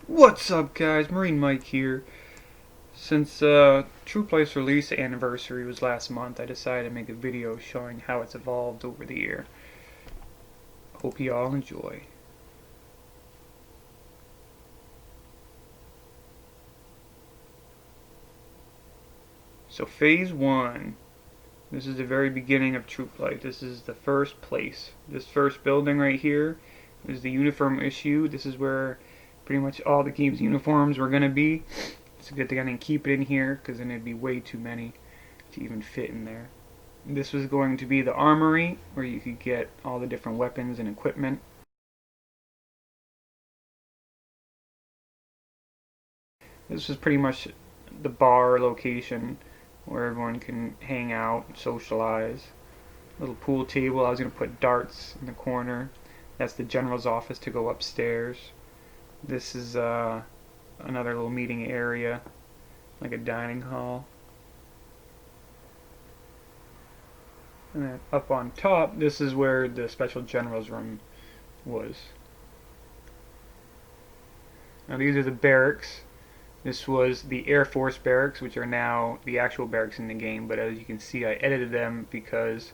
What's up, guys? Marine Mike here. Since Troop Life's release anniversary was last month, I decided to make a video showing how it's evolved over the year. Hope you all enjoy. So Phase 1. This is the very beginning of Troop Life. This is the first place. This first building right here is the uniform issue. This is where pretty much all the game's uniforms were going to be. It's a good thing I didn't keep it in here, because then it'd be way too many to even fit in there. This was going to be the Armory, where you could get all the different weapons and equipment. This was pretty much the bar location where everyone can hang out, socialize. Little pool table. I was going to put darts in the corner. That's the general's office to go upstairs. This is another little meeting area, like a dining hall. And then up on top, this is where the special general's room was. Now these are the barracks. This was the Air Force Barracks, which are now the actual barracks in the game, but as you can see I edited them because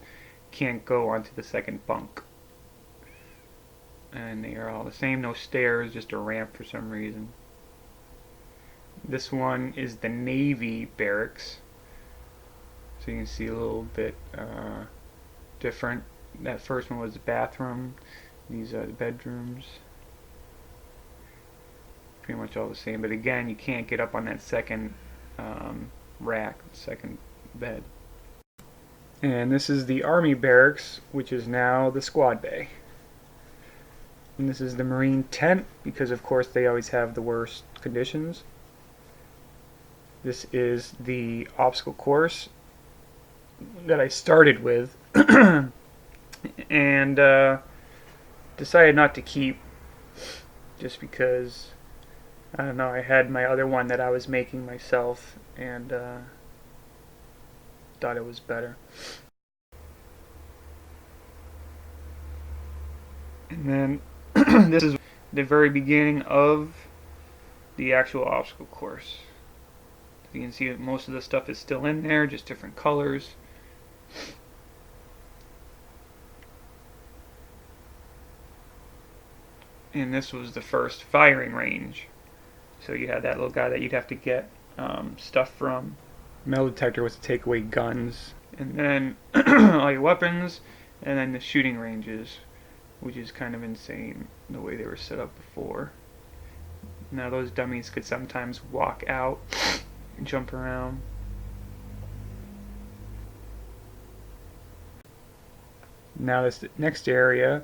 you can't go onto the second bunk. And they are all the same, no stairs, just a ramp for some reason. This one is the Navy Barracks. So you can see a little bit different. That first one was the bathroom. These are the bedrooms. Pretty much all the same, but again, you can't get up on that second rack, second bed. And this is the Army Barracks, which is now the squad bay. And this is the Marine tent, because of course they always have the worst conditions. This is the obstacle course that I started with and decided not to keep, just because I don't know, I had my other one that I was making myself and thought it was better. And then this is the very beginning of the actual obstacle course. So you can see that most of the stuff is still in there, just different colors. And this was the first firing range. So you had that little guy that you'd have to get stuff from. Metal detector was to take away guns. And then all your weapons, and then the shooting ranges, which is kind of insane the way they were set up before. Now those dummies could sometimes walk out and jump around. Now this next area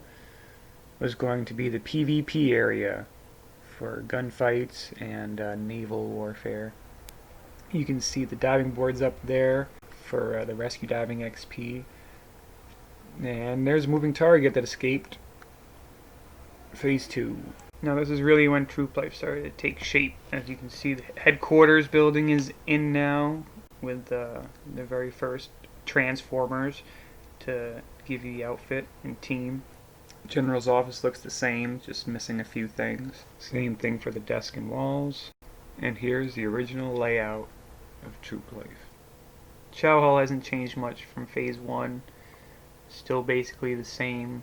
was going to be the PvP area for gunfights and naval warfare. You can see the diving boards up there for the rescue diving XP. And there's a moving target that escaped. Phase 2. Now this is really when Troop Life started to take shape. As you can see, the headquarters building is in now with the very first transformers to give you the outfit and team. General's office looks the same, just missing a few things. Same thing for the desk and walls. And here's the original layout of Troop Life. Chow Hall hasn't changed much from Phase 1. Still basically the same.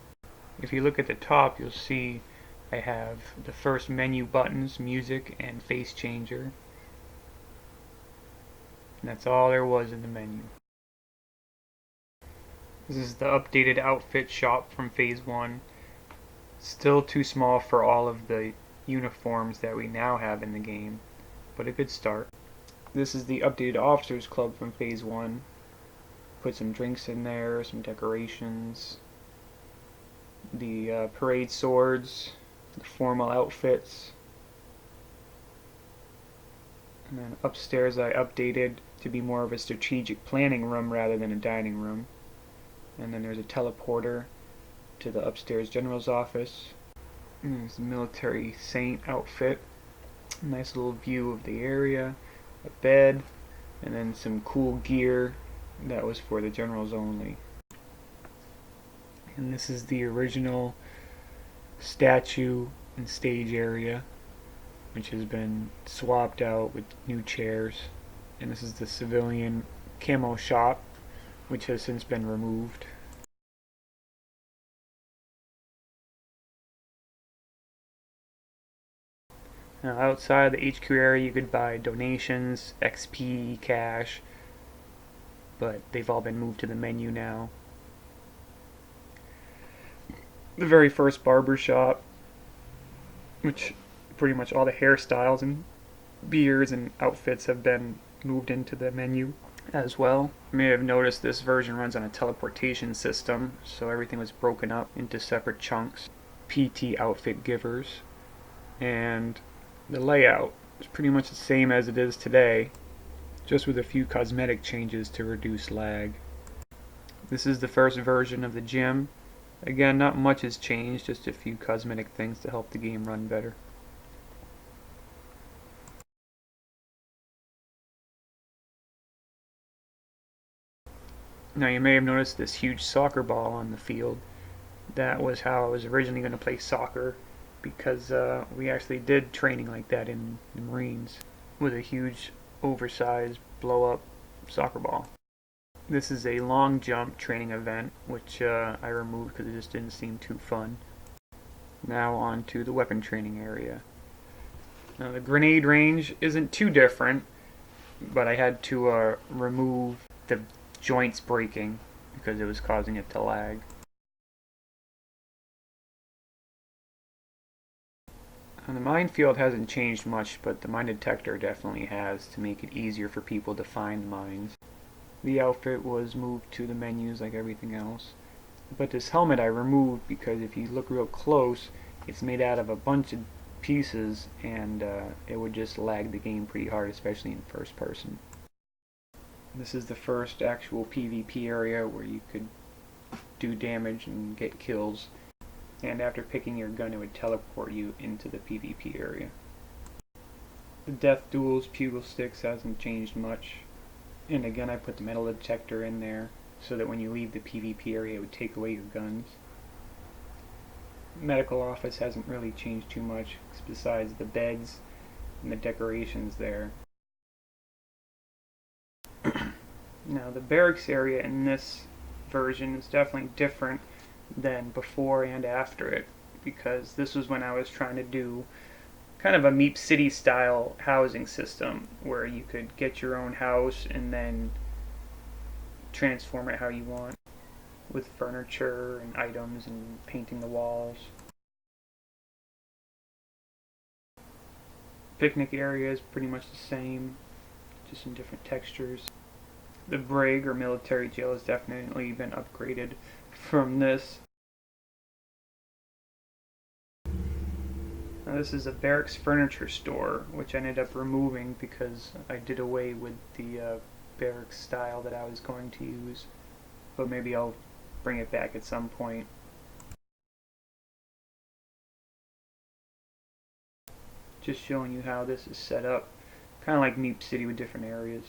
If you look at the top, you'll see I have the first menu buttons, music, and face changer. And that's all there was in the menu. This is the updated outfit shop from Phase 1. Still too small for all of the uniforms that we now have in the game, but a good start. This is the updated Officers Club from Phase 1. Put some drinks in there, some decorations, the parade swords, the formal outfits. And then upstairs I updated to be more of a strategic planning room rather than a dining room. And then there's a teleporter to the upstairs general's office. And there's the military saint outfit. Nice little view of the area, a bed, and then some cool gear that was for the generals only. And this is the original statue and stage area. which has been swapped out with new chairs. And this is the civilian camo shop, which has since been removed. Now outside the HQ area you could buy donations, XP, cash, but they've all been moved to the menu now. The very first barber shop, which pretty much all the hairstyles and beards and outfits have been moved into the menu as well. You may have noticed this version runs on a teleportation system, so everything was broken up into separate chunks. PT outfit givers, and the layout is pretty much the same as it is today, just with a few cosmetic changes to reduce lag. This is the first version of the gym. Again, not much has changed, just a few cosmetic things to help the game run better. Now you may have noticed this huge soccer ball on the field. That was how I was originally going to play soccer, because we actually did training like that in the Marines with a huge oversized blow up soccer ball. This is a long jump training event, which I removed because it just didn't seem too fun. Now on to the weapon training area. Now the grenade range isn't too different, but I had to remove the joints breaking because it was causing it to lag. And the minefield hasn't changed much, but the mine detector definitely has, to make it easier for people to find mines. The outfit was moved to the menus like everything else. But this helmet I removed because if you look real close, it's made out of a bunch of pieces, and it would just lag the game pretty hard, especially in first person. This is the first actual PvP area where you could do damage and get kills. And after picking your gun, it would teleport you into the PvP area. The death duels, pugil sticks hasn't changed much. And again, I put the metal detector in there so that when you leave the PvP area, it would take away your guns. Medical office hasn't really changed too much, besides the beds and the decorations there. Now, the barracks area in this version is definitely different than before and after it, because this was when I was trying to do kind of a Meep City style housing system where you could get your own house and then transform it how you want, with furniture and items and painting the walls. Picnic area is pretty much the same, just in different textures. The brig or military jail has definitely been upgraded from this. Now this is a barracks furniture store, which I ended up removing because I did away with the barracks style that I was going to use. But maybe I'll bring it back at some point. Just showing you how this is set up. Kind of like Meep City with different areas.